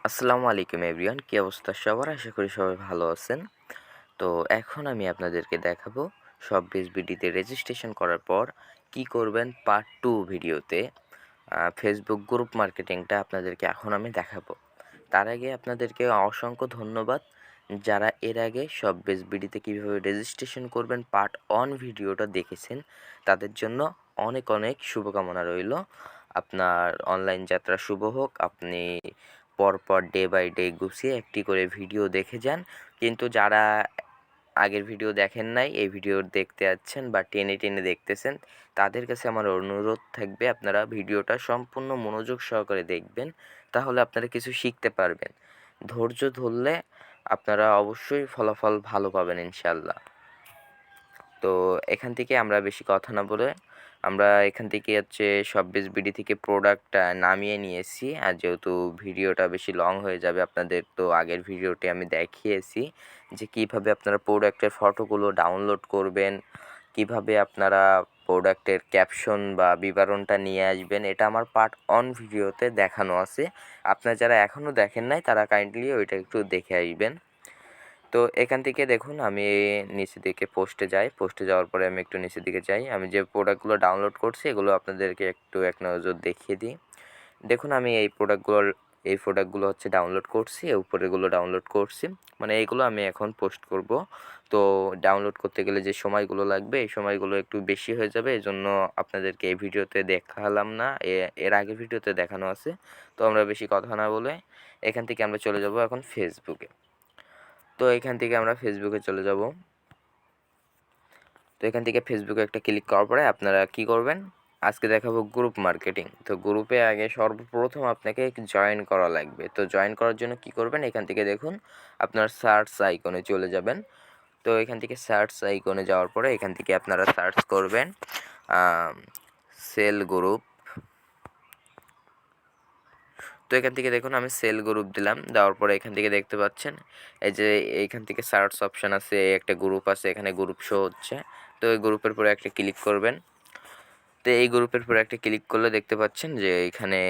আসসালামু আলাইকুম এভরিওয়ান, কী অবস্থা সবার? আশা করি সবাই ভালো আছেন। তো এখন আমি আপনাদেরকে দেখাবো শপবিজ বিডিতে রেজিস্ট্রেশন করার পর কি করবেন পার্ট 2 ভিডিওতে। ফেসবুক গ্রুপ মার্কেটিংটা আপনাদেরকে এখন আমি দেখাবো। তার আগে আপনাদেরকে অসংখ্য ধন্যবাদ যারা এর আগে শপবিজ বিডিতে কীভাবে রেজিস্ট্রেশন করবেন পার্ট 1 ভিডিওটা দেখেছেন। তাদের জন্য অনেক অনেক শুভকামনা রইল। আপনার অনলাইন যাত্রা শুভ হোক। আপনি পরপর ডে বাই ডে গুছিয়ে একটি করে ভিডিও দেখে যান। কিন্তু যারা আগের ভিডিও দেখেন নাই, এই ভিডিও দেখতে যাচ্ছেন বা টেনে টেনে দেখতেছেন, তাদের কাছে আমার অনুরোধ থাকবে আপনারা ভিডিওটা সম্পূর্ণ মনোযোগ সহকারে দেখবেন। তাহলে আপনারা কিছু শিখতে পারবেন। ধৈর্য ধরলে আপনারা অবশ্যই ফলাফল ভালো পাবেন ইনশাআল্লাহ। তো এখান থেকে আমরা বেশি কথা না বলে আমরা এখান থেকে হচ্ছে শপবিজ বিডি থেকে প্রোডাক্টটা নামিয়ে নিয়েছি। আর যেহেতু ভিডিওটা বেশি লং হয়ে যাবে, আপনাদের তো আগের ভিডিওতে আমি দেখিয়েছি যে কীভাবে আপনারা প্রোডাক্টের ফটোগুলো ডাউনলোড করবেন, কিভাবে আপনারা প্রোডাক্টের ক্যাপশন বা বিবরণটা নিয়ে আসবেন। এটা আমার পার্ট 1 ভিডিওতে দেখানো আছে। আপনারা যারা এখনও দেখেন নাই তারা কাইন্ডলি ওইটা একটু দেখে আসবেন। তো এখান থেকে দেখুন আমি নিচের দিকে পোস্টে যাই। পোস্টে যাওয়ার পরে আমি একটু নিচের দিকে যাই। আমি যে প্রোডাক্টগুলো ডাউনলোড করছি এগুলো আপনাদেরকে একটু এক নজর দেখিয়ে দিই। দেখুন আমি এই প্রোডাক্টগুলো হচ্ছে ডাউনলোড করছি। উপরেরগুলো ডাউনলোড করছি। মানে এইগুলো আমি এখন পোস্ট করব। তো ডাউনলোড করতে গেলে যে সময়গুলো লাগবে এই সময়গুলো একটু বেশি হয়ে যাবে। এজন্য আপনাদেরকে এই ভিডিওতে দেখালাম না। এর আগের ভিডিওতে দেখানো আছে। তো আমরা বেশি কথা না বলে এখান থেকে আমরা চলে যাব এখন ফেসবুকে। তো এখান থেকে আমরা ফেসবুকে চলে যাব। তো এখান থেকে ফেসবুকে একটা ক্লিক করার পরে আপনারা কি করবেন, আজকে দেখাবো গ্রুপ মার্কেটিং। তো গ্রুপে আগে সর্বপ্রথম আপনাকে জয়েন করা লাগবে। তো জয়েন করার জন্য কি করবেন, এখান থেকে দেখুন আপনার সার্চ আইকনে চলে যাবেন। তো এখান থেকে সার্চ আইকনে যাওয়ার পরে এখান থেকে আপনারা সার্চ করবেন সেল গ্রুপ। তো এখান থেকে দেখুন আমি সেল গ্রুপ দিলাম। দেওয়ার পরে এখান থেকে দেখতে পাচ্ছেন এই যে এইখান থেকে সার্চ অপশান আছে, একটা গ্রুপ আছে, এখানে গ্রুপ শো হচ্ছে। তো এই গ্রুপের পরে একটা ক্লিক করবেন। তো এই গ্রুপের পরে একটা ক্লিক করলে দেখতে পাচ্ছেন যে এখানে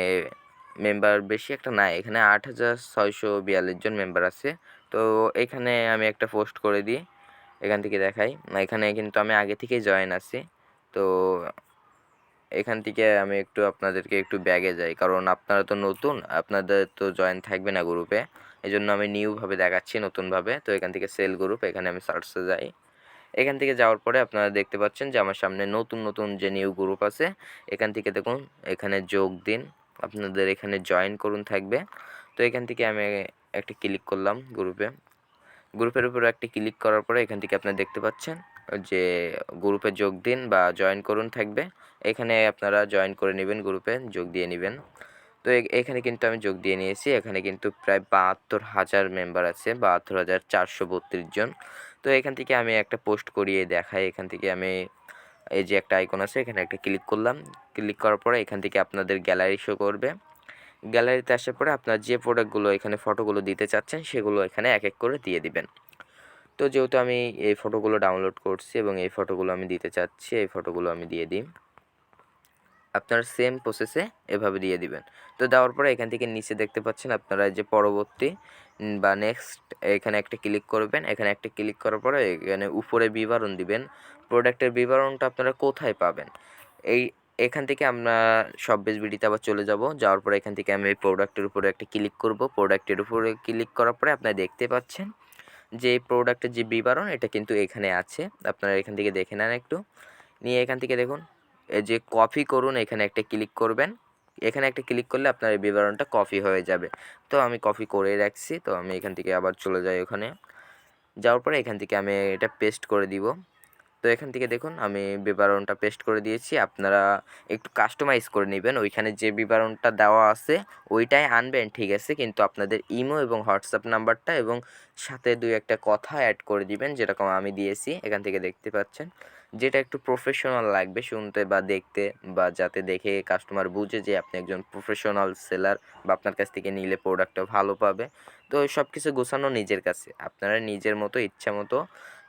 মেম্বার বেশি একটা নাই, এখানে 8642 জন মেম্বার আছে। তো এখানে আমি একটা পোস্ট করে দিই, এখান থেকে দেখাই। এখানে কিন্তু আমি আগে থেকেই জয়েন আছি। তো এখান থেকে আমি একটু আপনাদেরকে একটু ব্যাগে যাই, কারণ আপনারা তো নতুন, আপনাদের তো জয়েন থাকবে না গ্রুপে। এই জন্য আমি নিউভাবে দেখাচ্ছি, নতুনভাবে। তো এখান থেকে সেল গ্রুপ, এখানে আমি সার্চে যাই। এখান থেকে যাওয়ার পরে আপনারা দেখতে পাচ্ছেন যে আমার সামনে নতুন নতুন যে নিউ গ্রুপ আছে, এখান থেকে দেখুন এখানে যোগ দিন, আপনাদের এখানে জয়েন করুন থাকবে। তো এখান থেকে আমি একটা ক্লিক করলাম গ্রুপের উপরে একটা ক্লিক করার পরে এখান থেকে আপনারা দেখতে পাচ্ছেন যে গ্রুপে যোগ দিন বা জয়েন করুন থাকবে। এখানে আপনারা জয়েন করে নেবেন, গ্রুপে যোগ দিয়ে নেবেন। তো এখানে কিন্তু আমি যোগ দিয়ে নিয়েছি। এখানে কিন্তু প্রায় ৭২,০০০ মেম্বার আছে, ৭২,৪৩২ জন। তো এখান থেকে আমি একটা পোস্ট করিয়ে দেখাই। এখান থেকে আমি এই যে একটা আইকন আছে, এখানে একটা ক্লিক করলাম। ক্লিক করার পরে এখান থেকে আপনাদের গ্যালারি শো করবে। গ্যালারিতে আসার পরে আপনার যে প্রোডাক্টগুলো এখানে ফটোগুলো দিতে চাচ্ছেন সেগুলো এখানে এক এক করে দিয়ে দিবেন। তো যেহেতু আমি এই ফটোগুলো ডাউনলোড করছি এবং এই ফটোগুলো আমি দিতে চাচ্ছি, এই ফটোগুলো আমি দিয়ে দিই। আপনারা সেম প্রসেসে এভাবে দিয়ে দিবেন। তো দেওয়ার পরে এখান থেকে নিচে দেখতে পাচ্ছেন আপনারা যে পরবর্তী বা নেক্সট, এখানে একটা ক্লিক করবেন। এখানে একটা ক্লিক করার পরে এখানে উপরে বিবরণ দিবেন। প্রোডাক্টের বিবরণটা আপনারা কোথায় পাবেন, এখান থেকে আমরা শপবিজ বিডিতে আবার চলে যাব। যাওয়ার পরে এখান থেকে আমি এই প্রোডাক্টের উপরে একটা ক্লিক করব। প্রোডাক্টের উপরে ক্লিক করার পরে আপনারা দেখতে পাচ্ছেন যে এই প্রোডাক্টের যে বিবরণ এটা কিন্তু এখানে আছে। আপনারা এখান থেকে দেখে নেন একটু। নিয়ে এখান থেকে দেখুন এই যে কপি করুন, এখানে একটা ক্লিক করবেন। এখানে একটা ক্লিক করলে আপনার এই বিবরণটা কপি হয়ে যাবে। তো আমি কপি করে রাখছি। তো আমি এখান থেকে আবার চলে যাই ওখানে। যাওয়ার পরে এখান থেকে আমি এটা পেস্ট করে দিব। তো এখান থেকে দেখুন আমি বিবরণটা পেস্ট করে দিয়েছি। আপনারা একটু কাস্টমাইজ করে নেবেন। ওইখানে যে বিবরণটা দেওয়া আছে ওইটাই আনবেন, ঠিক আছে? কিন্তু আপনাদের ইমো এবং হোয়াটসঅ্যাপ নাম্বারটা এবং সাথে ২-১টা কথা অ্যাড করে দিবেন, যেরকম আমি দিয়েছি। এখান থেকে দেখতে পাচ্ছেন। যেটা একটু প্রফেশনাল লাগবে শুনতে বা দেখতে, বা যাতে দেখে কাস্টমার বুঝে যে আপনি একজন প্রফেশনাল সেলার বা আপনার কাছ থেকে নিলে প্রোডাক্টটা ভালো পাবে। তো সব কিছু গোছানো নিজের কাছে। আপনারা নিজের মতো ইচ্ছা মতো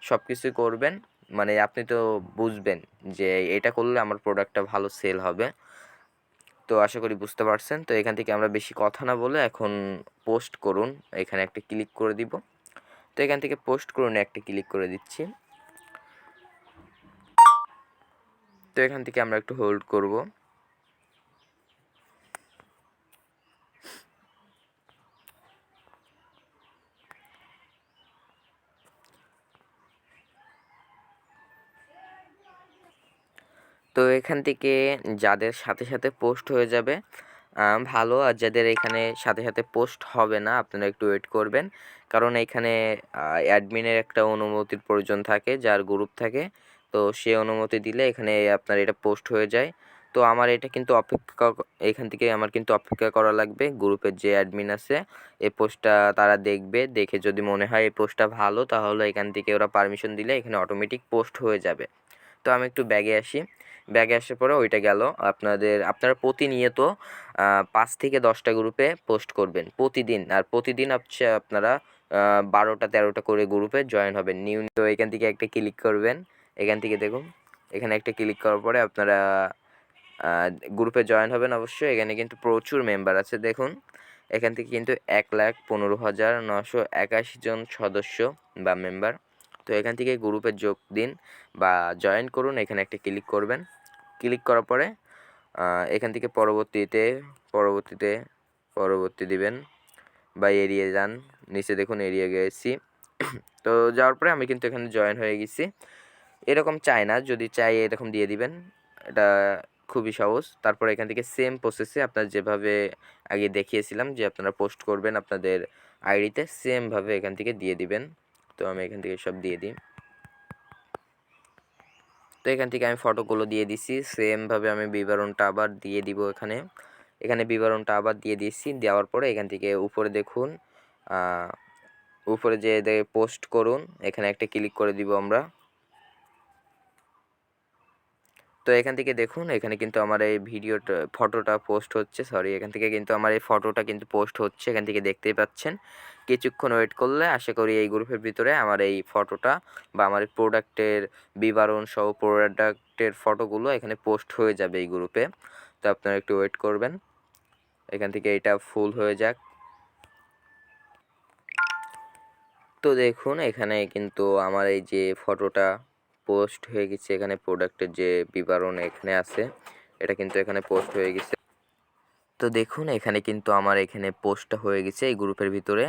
সব কিছুই করবেন। মানে আপনি তো বুঝবেন যে এটা করলে আমার প্রোডাক্টটা ভালো সেল হবে। তো আশা করি বুঝতে পারছেন। তো এখান থেকে আমরা বেশি কথা না বলে এখন পোস্ট করুন এখানে একটা ক্লিক করে দিব। তো এখান থেকে পোস্ট করুন একটা ক্লিক করে দিচ্ছি। তো এখান থেকে আমরা একটু হোল্ড করব। তো এখান থেকে যাদের সাথে সাথে পোস্ট হয়ে যাবে ভালো, আর যাদের এখানে সাথে সাথে পোস্ট হবে না আপনারা একটু ওয়েট করবেন, কারণ এখানে অ্যাডমিনের একটা অনুমতির প্রয়োজন থাকে, যার গ্রুপ থাকে। তো সে অনুমতি দিলে এখানে আপনার এটা পোস্ট হয়ে যায়। তো আমার এটা কিন্তু এখান থেকে আমার কিন্তু অপেক্ষা করা লাগবে। গ্রুপের যে অ্যাডমিন আছে এই পোস্টটা তারা দেখবে, দেখে যদি মনে হয় এই পোস্টটা ভালো তাহলে এখান থেকে ওরা পারমিশন দিলে এখানে অটোমেটিক পোস্ট হয়ে যাবে। তো আমি একটু ব্যাগে আসি। ব্যাগে আসার পরে ওইটা গেল। আপনারা প্রতিনিয়ত ৫ থেকে ১০টা গ্রুপে পোস্ট করবেন প্রতিদিন। আর প্রতিদিন হচ্ছে আপনারা ১২টা ১৩টা করে গ্রুপে জয়েন হবেন। তো এখান থেকে একটা ক্লিক করবেন। এখান থেকে দেখুন, এখানে একটা ক্লিক করার পরে আপনারা গ্রুপে জয়েন হবেন অবশ্যই। এখানে কিন্তু প্রচুর মেম্বার আছে দেখুন। এখান থেকে কিন্তু ১,১৫,৯৮১ জন সদস্য বা মেম্বার। তো এখান থেকে গ্রুপে যোগ দিন বা জয়েন করুন। এখানে একটা ক্লিক করবেন। ক্লিক করার পরে এখান থেকে পরবর্তী দিবেন বা এড়িয়ে যান। নিচে দেখুন এড়িয়ে গেছি। তো যাওয়ার পরে আমি কিন্তু এখানে জয়েন হয়ে গেছি। এরকম চাই না, যদি চাই এরকম দিয়ে দিবেন। এটা খুবই সহজ। তারপরে এখান থেকে সেম প্রসেসে আপনার যেভাবে আগে দেখিয়েছিলাম যে আপনারা পোস্ট করবেন আপনাদের আইডিতে, সেমভাবে এখান থেকে দিয়ে দিবেন। তো আমি এখান থেকে সব দিয়ে দিই। তো এখান থেকে আমি ফটোগুলো দিয়ে দিছি। সেমভাবে আমি বিবরণটা আবার দিয়ে দিব এখানে। এখানে বিবরণটা আবার দিয়ে দিয়েছি। দেওয়ার পরে এখান থেকে উপরে দেখুন, উপরে যে পোস্ট করুন এখানে একটা ক্লিক করে দিব আমরা। তো এখান থেকে দেখুন, এখানে কিন্তু আমার এই ফটোটা পোস্ট হচ্ছে। এখান থেকে কিন্তু আমার এই ফটোটা কিন্তু পোস্ট হচ্ছে। এখান থেকে দেখতেই পাচ্ছেন। কিছুক্ষণ ওয়েট করলে আশা করি এই গ্রুপের ভিতরে আমার এই ফটোটা বা আমার এই প্রোডাক্টের বিবরণ সহ প্রোডাক্টের ফটোগুলো এখানে পোস্ট হয়ে যাবে এই গ্রুপে। তো আপনারা একটু ওয়েট করবেন। এখান থেকে এটা ফুল হয়ে যাক। তো দেখুন এখানে কিন্তু আমার এই যে ফটোটা পোস্ট হয়ে গেছে। এখানে প্রোডাক্টের যে বিবরণ এখানে আছে, এটা কিন্তু এখানে পোস্ট হয়ে গেছে। তো দেখুন এখানে কিন্তু আমার এখানে পোস্টটা হয়ে গেছে এই গ্রুপের ভিতরে।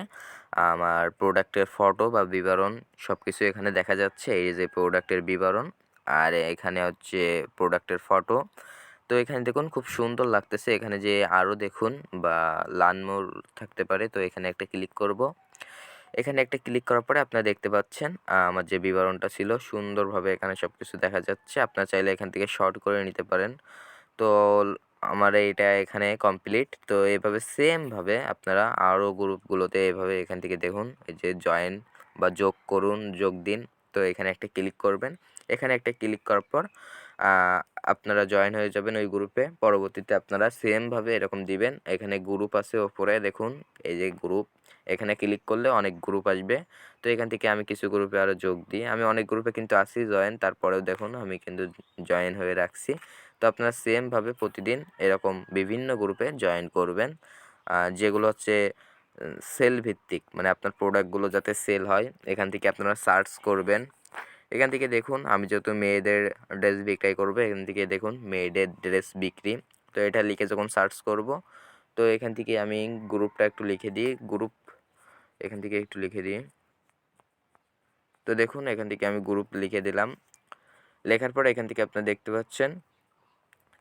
আমার প্রোডাক্টের ফটো বা বিবরণ সব কিছু এখানে দেখা যাচ্ছে। এই যে প্রোডাক্টের বিবরণ আর এখানে হচ্ছে প্রোডাক্টের ফটো। তো এখানে দেখুন খুব সুন্দর লাগতেছে। এখানে যে আরও দেখুন বা লার্ন মোর থাকতে পারে। তো এখানে একটা ক্লিক করব। এখানে একটা ক্লিক করার পরে আপনারা দেখতে পাচ্ছেন আমার যে বিবরণটা ছিল সুন্দরভাবে এখানে সব কিছু দেখা যাচ্ছে। আপনারা চাইলে এখান থেকে শর্ট করে নিতে পারেন। তো আমার এইটা এখানে কমপ্লিট। তো এভাবে সেমভাবে আপনারা আরও গ্রুপগুলোতে এভাবে এখান থেকে দেখুন এই যে জয়েন বা যোগ করুন, যোগ দিন। তো এখানে একটা ক্লিক করবেন। এখানে একটা ক্লিক করার পর আপনারা জয়েন হয়ে যাবেন ওই গ্রুপে। পরবর্তীতে আপনারা সেমভাবে এরকম দিবেন। এখানে গ্রুপ আছে ওপরে দেখুন, এই যে গ্রুপ, এখানে ক্লিক করলে অনেক গ্রুপ আসবে। তো এখান থেকে আমি কিছু গ্রুপে আরও যোগ দিই। আমি অনেক গ্রুপে কিন্তু আছি জয়েন, তারপরেও দেখুন আমি কিন্তু জয়েন হয়ে রাখছি। তো আপনারা সেমভাবে প্রতিদিন এরকম বিভিন্ন গ্রুপে জয়েন করবেন, যেগুলো হচ্ছে সেল ভিত্তিক, মানে আপনার প্রোডাক্টগুলো যাতে সেল হয়। এখান থেকে আপনারা সার্চ করবেন। এখান থেকে দেখুন আমি যেহেতু মেয়েদের ড্রেস বিক্রয় করবো, এখান থেকে দেখুন মেয়েদের ড্রেস বিক্রি। তো এটা লিখে যখন সার্চ করব, তো এখান থেকে আমি গ্রুপটা একটু লিখে দিই। এখান থেকে একটু লিখে দিই। তো দেখুন এখান থেকে আমি গ্রুপ লিখে দিলাম। লেখার পরে এখান থেকে আপনারা দেখতে পাচ্ছেন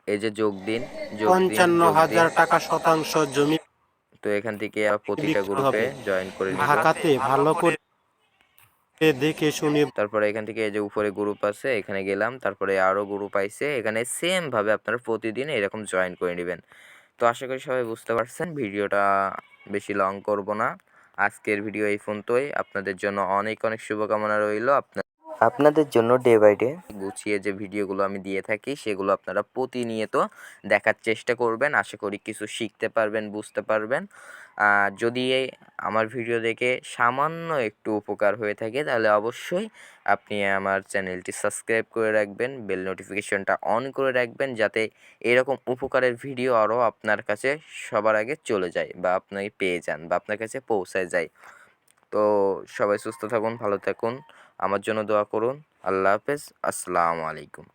এই যে যোগ দিন, যোগ দিন, যোগ দিন। ৫৫,০০০ টাকা শতাংশ জমি তো এখান থেকে প্রতিটা বিক্রি গ্রুপে হবে। জয়েন করে নিব। ঢাকাতে ভালো করে দেখে শুনে তারপরে এখান থেকে এই যে উপরে গ্রুপ আছে এখানে গেলাম। তারপরে আরও গ্রুপ আইছে। এখানে সেমভাবে আপনারা প্রতিদিন এরকম জয়েন করে নেবেন। তো আশা করি সবাই বুঝতে পারছেন। ভিডিওটা বেশি লং করব না। আজকের ভিডিও এই পর্যন্তই। আপনাদের জন্য অনেক অনেক শুভকামনা রইল। আপনাদের জন্য ডে বাই ডে গুছিয়ে যে ভিডিওগুলো আমি দিয়ে থাকি সেগুলো আপনারা প্রতিনিয়ত দেখার চেষ্টা করবেন। আশা করি কিছু শিখতে পারবেন, বুঝতে পারবেন। যদি আমার ভিডিও দেখে সামান্য একটু উপকার হয়ে থাকে তাহলে অবশ্যই আপনি আমার চ্যানেলটি সাবস্ক্রাইব করে রাখবেন, বেল নোটিফিকেশনটা অন করে রাখবেন যাতে এরকম উপকারের ভিডিও আরও আপনার কাছে সবার আগে চলে যায় বা আপনি পেয়ে যান বা আপনার কাছে পৌঁছায় যায়। তো সবাই সুস্থ থাকুন, ভালো থাকুন, আমার জন্য দোয়া করুন। আল্লাহ হাফেজ, আসসালামু আলাইকুম।